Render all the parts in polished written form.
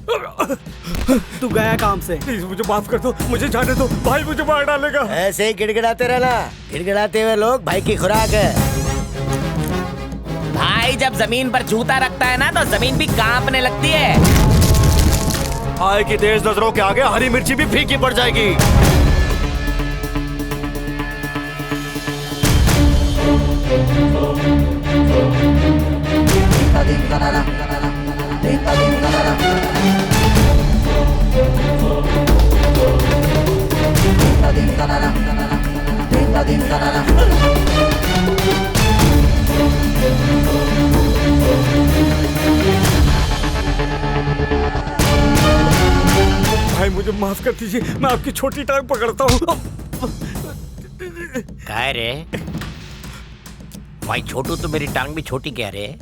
तू गया काम से? प्लीज मुझे माफ कर दो, मुझे जाने दो, भाई मुझे मार डालेगा। ऐसे ही गिड़गिड़ाते रहना, गिड़गिड़ाते हुए लोग भाई की खुराक है। भाई जब जमीन पर जूता रखता है ना तो जमीन भी कांपने लगती है। भाई की तेज नजरों के आगे हरी मिर्ची भी फीकी पड़ जाएगी। भाई मुझे माफ कर दीजिए, मैं आपकी छोटी टांग पकड़ता हूँ। कह रे भाई छोटू तो मेरी टांग भी छोटी कह रहे,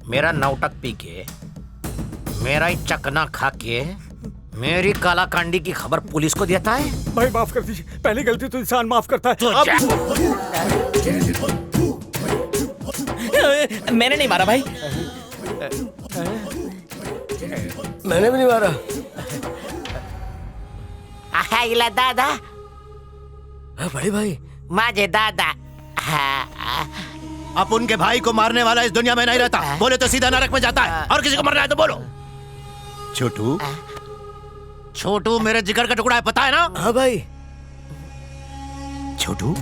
मेरा नौटक पी के, मेरा ही चकना खा के मेरी कालाकांडी की खबर पुलिस को देता है। भाई माफ कर दीजिए, पहली गलती तो इंसान माफ करता है। मैंने नहीं मारा भाई। मैंने भी नहीं मारा। इला दादा बड़े भाई माजे दादा। अब उनके भाई को मारने वाला इस दुनिया में नहीं रहता, बोले तो सीधा नरक में जाता है, और किसी को मरना है तो बोलो। छोटू, छोटू मेरे जिगर का टुकड़ा है, पता है ना? हाँ भाई। छोटू,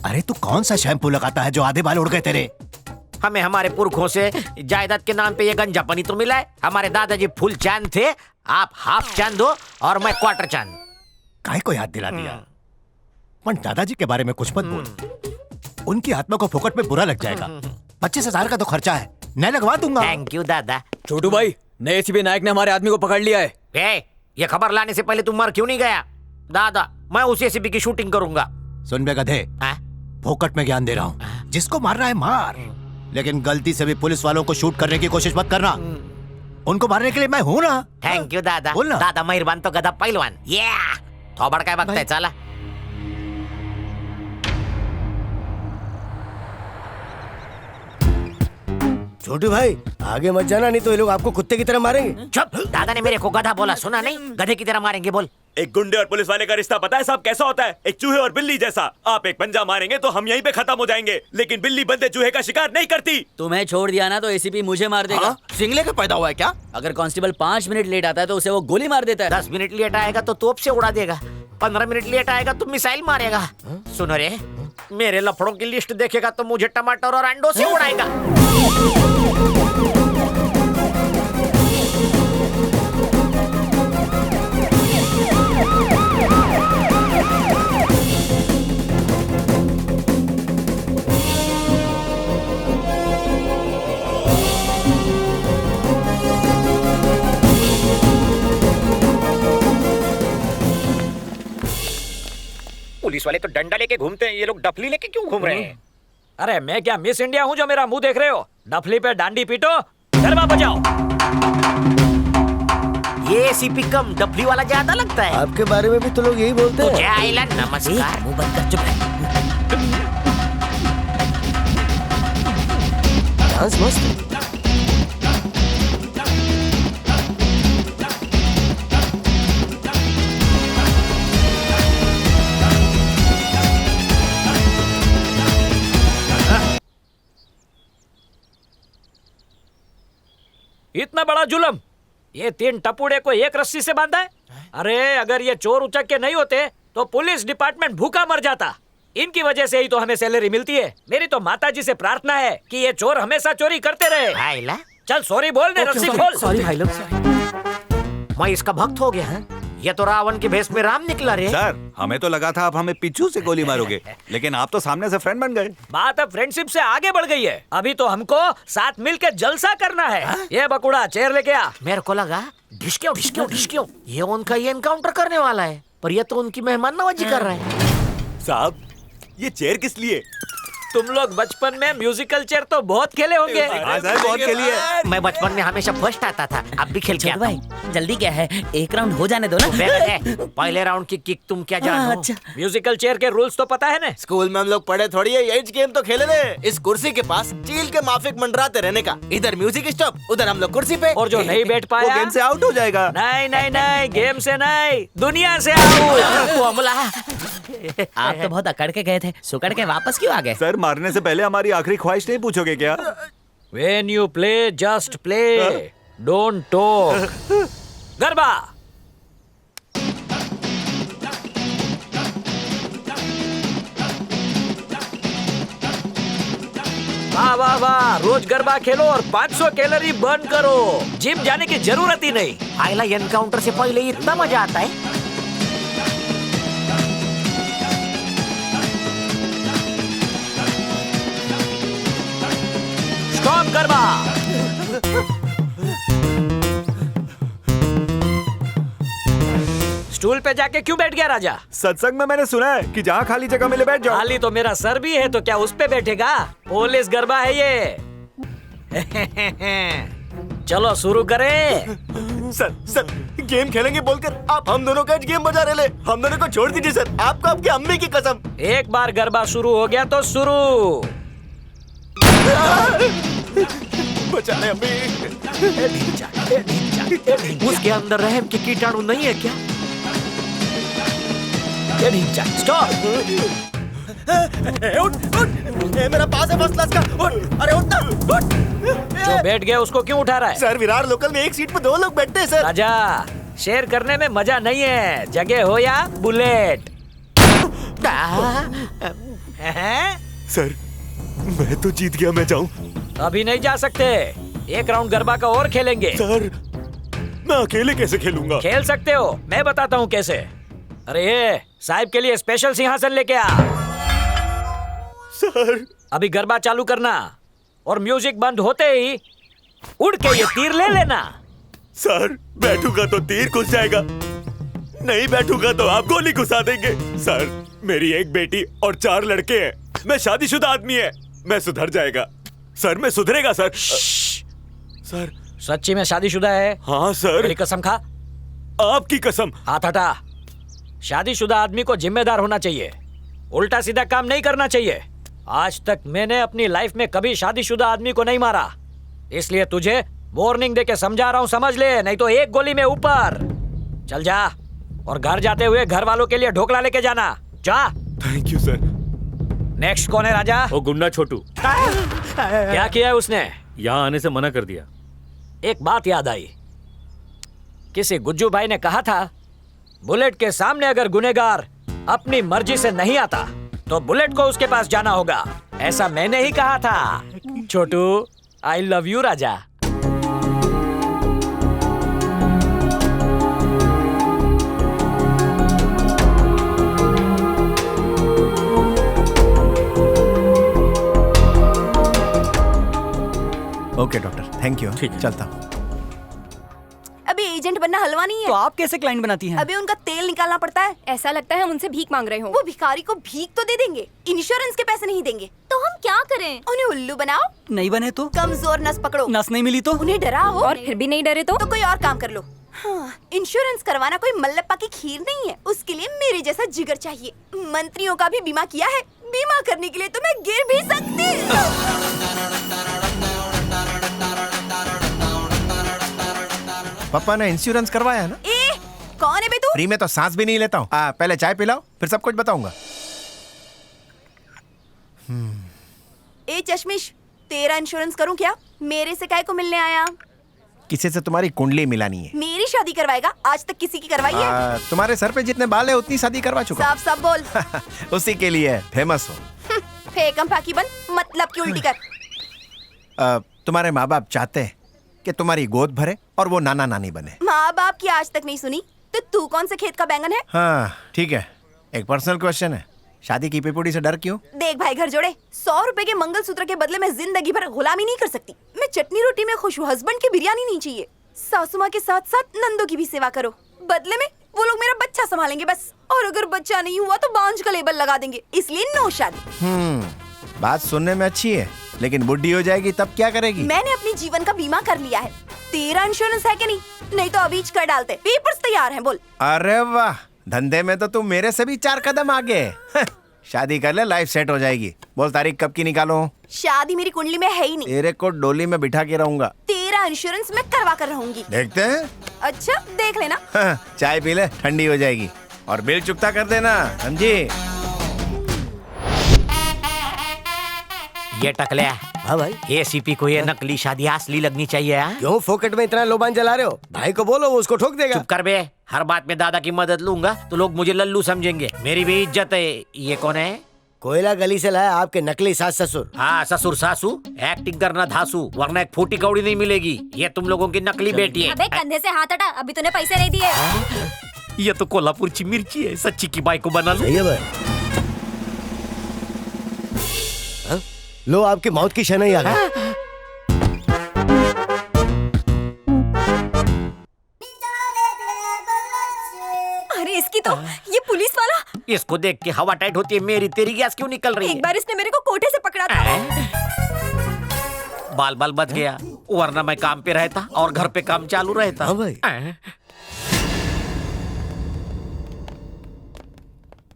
अरे तू कौन सा शैम्पू लगाता है जो आधे बाल उड़ गए तेरे? हमें हमारे पुरखों से जायदाद के नाम पे ये गंजापनी तो मिला है। हमारे दादाजी फुल चांद थे, आप हाफ चांद हो और मैं क्वार्टर चांद। काहे को याद दिला दिया? पर दादाजी के बारे में कुछ मत बोल, उनकी आत्मा को फोकट में बुरा लग जाएगा। 25,000 का तो खर्चा है, मैं लगवा दूंगा। थैंक यू दादा। छोटू भाई, नए एसीपी नायक ने हमारे आदमी को पकड़ लिया है। ये खबर लाने से पहले तुम मर क्यों नहीं गया? दादा मैं उसी एसीपी की शूटिंग करूंगा। सुन बे गधे, फोकट में ज्ञान दे रहा हूँ, जिसको मारना है मार, लेकिन गलती से भी पुलिस वालों को शूट करने की कोशिश मत करना। उनको मारने के लिए मैं हूं ना। थैंक यू दादा। बोलना। दादा मेहरबान तो गधा पहलवान। थोबड़ काय बघताय, चला। छोटू भाई आगे मत जाना, नहीं तो ये लोग आपको कुत्ते की तरह मारेंगे। चुप, दादा ने मेरे को गधा बोला, सुना नहीं? गधे की तरह मारेंगे बोल। एक गुंडे और पुलिस वाले का रिश्ता पता है साहब कैसा होता है? एक चूहे और बिल्ली जैसा। आप एक पंजा मारेंगे तो हम यहीं पे खत्म हो जाएंगे, लेकिन बिल्ली बंदे चूहे का शिकार नहीं करती। तुम्हें छोड़ दिया ना तो एसीपी मुझे मार देगा। सिंगले का पैदा हुआ है क्या? अगर कांस्टेबल 5 मिनट लेट आता है तो उसे वो गोली मार देता है। 10 मिनट लेट आएगा तो तोप से उड़ा देगा, 15 मिनट लेट आएगा तो मिसाइल मारेगा। सुनो रे, मेरे लफड़ों की लिस्ट देखेगा तो मुझे टमाटर और अंडों से उड़ाएगा। पुलिस वाले तो डंडा लेके घूमते हैं, ये लोग डफली लेके क्यों घूम रहे हैं? अरे मैं क्या मिस इंडिया हूँ जो मेरा मुंह देख रहे हो? डफली पे डांडी पीटो, गरबा बजाओ। ये एसीपी कम डफली वाला ज्यादा लगता है। आपके बारे में भी तो लोग यही बोलते हैं। आइला नमस्कार। मुंह बंद कर, चुप रह। डांस मस्त। इतना बड़ा जुल्म, ये 3 टपुड़े को एक रस्सी से बांधा है। अरे अगर ये चोर उचक के नहीं होते तो पुलिस डिपार्टमेंट भूखा मर जाता। इनकी वजह से ही तो हमें सैलरी मिलती है। मेरी तो माताजी से प्रार्थना है कि ये चोर हमेशा चोरी करते रहे। चल सॉरी बोल दे, रस्सी खोल। सॉरी भाई लोग। मैं इसका भक्त हो गया। ये तो रावण के भेष में राम निकला रे। सर हमें तो लगा था आप हमें पीछू से गोली मारोगे, लेकिन आप तो सामने से फ्रेंड बन गए। बात अब फ्रेंडशिप से आगे बढ़ गई है। अभी तो हमको साथ मिलकर जलसा करना है। ये बकुड़ा चेयर लेके आ। मेरे को लगा ढिसक्यो ढिसक्यो ढिसक्यो ये उनका ये एनकाउंटर करने वाला है, पर ये तो उनकी मेहमान नवाजी कर रहा है। साहब ये चेयर किस लिए? तुम लोग बचपन में म्यूजिकल चेयर तो बहुत खेले होंगे। हाँ सर, बहुत खेली है। मैं बचपन में हमेशा फर्स्ट आता था, अब भी खेल के छोटू आता हूँ। भाई जल्दी क्या है, एक राउंड हो जाने दो ना। पहले राउंड की किक तुम क्या जानो? अच्छा म्यूजिकल चेयर के रूल्स तो पता है ना? स्कूल में हम लोग पढ़े थोड़ी है, यही गेम तो खेले थे। इस कुर्सी के पास चील के माफिक मंडराते रहने का, इधर म्यूजिक स्टॉप, उधर हम लोग कुर्सी पे। और जो नहीं बैठ वो पाया, गेम से आउट हो जाएगा। नहीं नहीं नहीं, गेम से नहीं, दुनिया से आउट। आप तो बहुत अकड़ के गए थे, सुकड़ के वापस क्यों आ गए? सर मारने से पहले हमारी आखिरी ख्वाहिश नहीं पूछोगे क्या? When you play, just play. Don't talk. Garba. वाह वाह वाह, रोज गरबा खेलो और 500 कैलोरी बर्न करो। जिम जाने की जरूरत ही नहीं। आइला एनकाउंटर से पहले इतना मजा आता है। स्टॉप गरबा। स्टूल पे जाके क्यों बैठ गया राजा? सत्संग में मैंने सुना है कि जहाँ खाली जगह मिले बैठ जाओ। खाली तो मेरा सर भी है, तो क्या उस पे बैठेगा? पुलिस गरबा है ये। चलो शुरू करें। सर गेम खेलेंगे बोलकर आप हम दोनों का गेम बजा रहे ले। हम दोनों को छोड़ दीजिए सर, आपको आपकी अम्मी की कसम। एक बार गरबा शुरू हो गया तो शुरू। बचा ले अम्मी। उसके अंदर रहम के कीटाणु नहीं है क्या? स्टॉप। मेरा पास है फर्स्ट क्लास का। उठ, अरे उठ ना, उठ। जो बैठ गया उसको क्यों उठा रहा है? सर विरार लोकल में एक सीट पे 2 लोग बैठते हैं सर। राजा, शेयर करने में मजा नहीं है, जगह हो या बुलेट। सर मैं तो जीत गया, मैं जाऊं? अभी नहीं जा सकते, एक राउंड गरबा का और खेलेंगे। सर मैं अकेले कैसे खेलूंगा? खेल सकते हो, मैं बताता हूँ कैसे। अरे ये साहिब के लिए स्पेशल सिंहासन लेके आ। सर अभी गरबा चालू करना और म्यूजिक बंद होते ही उड़ के ये तीर ले लेना। सर बैठूंगा तो तीर घुस जाएगा, नहीं बैठूंगा तो आप गोली घुसा देंगे। सर मेरी एक बेटी और 4 लड़के हैं, मैं शादीशुदा आदमी है, मैं सुधर जाएगा। सर मैं सुधरेगा सर। सर सच्ची में शादीशुदा है? हाँ सर। मेरी कसम खा। आपकी कसम। हाथ हटा। शादीशुदा आदमी को जिम्मेदार होना चाहिए, उल्टा सीधा काम नहीं करना चाहिए। आज तक मैंने अपनी लाइफ में कभी शादीशुदा आदमी को नहीं मारा, इसलिए तुझे वार्निंग देके समझा रहा हूँ, समझ ले, नहीं तो एक गोली में ऊपर। चल जा, और घर जाते हुए घर वालों के लिए ढोकला लेके जाना। जा। Thank you sir. नेक्स्ट कौन है राजा? वो गुंडा छोटू क्या किया है उसने? यहाँ आने से मना कर दिया। एक बात याद आई, किसी गुज्जू भाई ने कहा था बुलेट के सामने अगर गुनेगार अपनी मर्जी से नहीं आता तो बुलेट को उसके पास जाना होगा। ऐसा मैंने ही कहा था। छोटू, आई लव यू राजा। Okay doctor, thank you. चलता हूँ। अबे एजेंट बनना हलवा नहीं है। तो आप कैसे क्लाइंट बनाती हैं? अबे उनका तेल निकालना पड़ता है। ऐसा लगता है हम उनसे भीख मांग रहे हो। वो भिखारी को भीख तो दे देंगे, इंश्योरेंस के पैसे नहीं देंगे। तो हम क्या करें? उन्हें उल्लू बनाओ। नहीं बने तो? कमजोर नस पकड़ो। नस नहीं मिली तो? उन्हें डराओ। और फिर भी नहीं डरे तो कोई और काम कर लो। हाँ, इंश्योरेंस करवाना कोई मल्लप्पा की खीर नहीं है, उसके लिए मेरे जैसा जिगर चाहिए। मंत्रियों का भी बीमा किया है, बीमा करने के लिए तो मैं गिर भी सकती। पापा ने इंश्योरेंस करवाया है ना? ए, कौन है बे तू? फ्री में तो सांस भी नहीं लेता हूँ। पहले चाय पिलाओ, फिर सब कुछ बताऊंगा। ए चश्मिश, तेरा इंश्योरेंस करूं क्या? मेरे से काय को मिलने आया? किसी से तुम्हारी कुंडली मिलानी है। मेरी शादी करवाएगा? आज तक किसी की करवाई है? तुम्हारे सर पे जितने बाल है उतनी शादी करवा चुका। साफ साफ बोल। उसी के लिए फेमस हो। फेकम फाकी बन, मतलब की उल्टी कर। तुम्हारे माँ बाप चाहते हैं कि तुम्हारी गोद भरे और वो नाना नानी बने। माँ बाप की आज तक नहीं सुनी तो तू कौन से खेत का बैंगन है? हाँ ठीक है, एक पर्सनल क्वेश्चन है, शादी की पिपुड़ी से डर क्यों? देख भाई घर जोड़े, 100 रुपए के मंगलसूत्र के बदले मैं जिंदगी भर गुलामी नहीं कर सकती। मैं चटनी रोटी में खुश हूँ, हस्बैंड की बिरयानी नहीं चाहिए। सासू माँ के साथ साथ नंदों की भी सेवा करो, बदले में वो लोग मेरा बच्चा संभालेंगे बस। और अगर बच्चा नहीं हुआ तो बांझ का लेबल लगा देंगे, इसलिए नो शादी। बात सुनने में अच्छी है, लेकिन बुढ़ी हो जाएगी तब क्या करेगी? मैंने अपने जीवन का बीमा कर लिया है। तेरा इंश्योरेंस है कि नहीं? नहीं तो अभी कर डालते। पेपर्स तैयार हैं, बोल। अरे वाह, धंधे में तो तू मेरे से भी 4 कदम आगे है। शादी कर ले, लाइफ सेट हो जाएगी। बोल तारीख कब की निकालो? शादी मेरी कुंडली में है ही नहीं। तेरे को डोली में बिठा के रहूंगा। तेरा इंश्योरेंस मैं करवा कर रहूंगी। देखते हैं। अच्छा देख लेना। चाय पी ले, ठंडी हो जाएगी। और बिल चुकता कर देना, समझी? ये टकले, हाँ भाई, एसीपी को ये नकली शादी असली लगनी चाहिए। हाँ? क्यों फोकट में इतना लोबान जला रहे हो? भाई को बोलो, वो उसको ठोक देगा। चुप कर बे। हर बात में दादा की मदद लूंगा तो लोग मुझे लल्लू समझेंगे। मेरी भी इज्जत है। ये कौन है? कोयला गली से लाया आपके नकली सास ससुर। हाँ, ससुर सासू एक्टिंग करना धासू, वरना एक फूटी कौड़ी नहीं मिलेगी। ये तुम लोगों की नकली बेटी है। अबे कंधे से हाथ हटा, अभी तूने पैसे नहीं दिए। ये तो कोल्हापुर की मिर्ची है। सच्ची की बाई को बना लो। सही है भाई। हाँ? लो आपकी मौत की शनाई आ गई। अरे इसकी तो ये पुलिस वाला। इसको देख के हवा टाइट होती है। मेरी तेरी गैस क्यों निकल रही एक है? बार इसने मेरे को कोठे से पकड़ा था। बाल बाल बच गया, वरना मैं काम पे रहता और घर पे काम चालू रहता। हाँ भाई।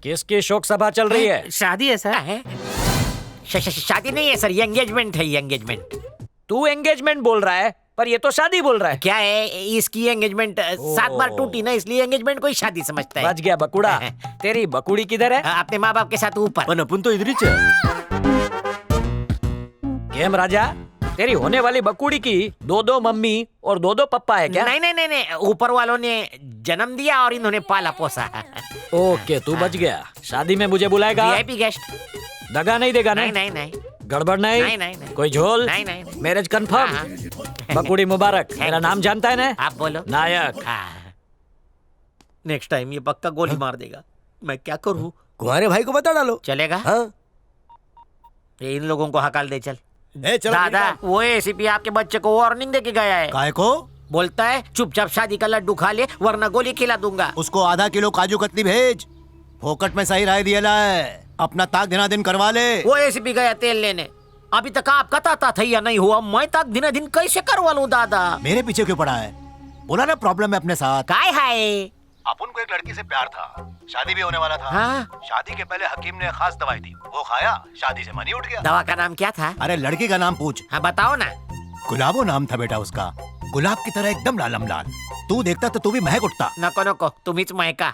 किसकी शोक सभा चल रही है? शादी है सर। शादी नहीं है सर, ये एंगेजमेंट है। ये एंगेजमेंट। तू एंगेजमेंट बोल रहा है, पर ये तो शादी बोल रहा है। क्या है, इसकी एंगेजमेंट 7 बार टूटी ना, इसलिए एंगेजमेंट कोई शादी समझता है। बच गया बकुड़ा। तेरी बकुड़ी किधर है? अपने माँ बाप के साथ ऊपर। अपन तो इधर ही चल। केम राजा, तेरी होने वाली बकुड़ी की 2-2 मम्मी और 2-2 पप्पा है क्या? नहीं नहीं नहीं नहीं, ऊपर वालों ने जन्म दिया और इन्होंने पाला पोसा। ओके, तू बच गया। शादी में मुझे बुलाएगा? VIP guest. दगा नहीं देगा ना? नहीं नहीं नहीं। गड़बड़ नहीं? नहीं, नहीं, नहीं। कोई झोल? नहीं, नहीं, नहीं। Marriage confirm? बकुड़ी मुबारक। मेरा नाम जानता है ना? आप बोलो। नायक। नेक्स्ट टाइम ये पक्का गोली मार देगा। मैं क्या करूँ? कुमारे भाई को बता डालो। चलेगा? हाँ? ये इन लोगों को हकाल दे चल। चलो दादा, वो एसीपी आपके बच्चे को वार्निंग दे के गया है। काय को? बोलता है चुपचाप शादी का लड्डू खा ले, वरना गोली खिला दूंगा। उसको आधा किलो काजू कतली भेज। फोकट में सही राय दिया है। अपना ताक दिना दिन करवा ले। वो एसीपी गया तेल लेने। अभी तक आपका ताता था या नहीं हुआ? मैं ताक दिन दिन कैसे करवा लूं दादा? मेरे पीछे क्यों पड़ा है? बोला ना प्रॉब्लम है अपने साथ। काय है? अपन को एक लड़की से प्यार था, शादी भी होने वाला था। हाँ? शादी के पहले हकीम ने खास दवाई दी, वो खाया, शादी से मन ही उठ गया। दवा का नाम क्या था? अरे लड़की का नाम पूछ। हाँ बताओ ना। गुलाबो नाम था बेटा उसका। गुलाब की तरह एकदम लालम लाल। तू देखता तो तू भी महक उठता। नको नको, तुम्हीच महका।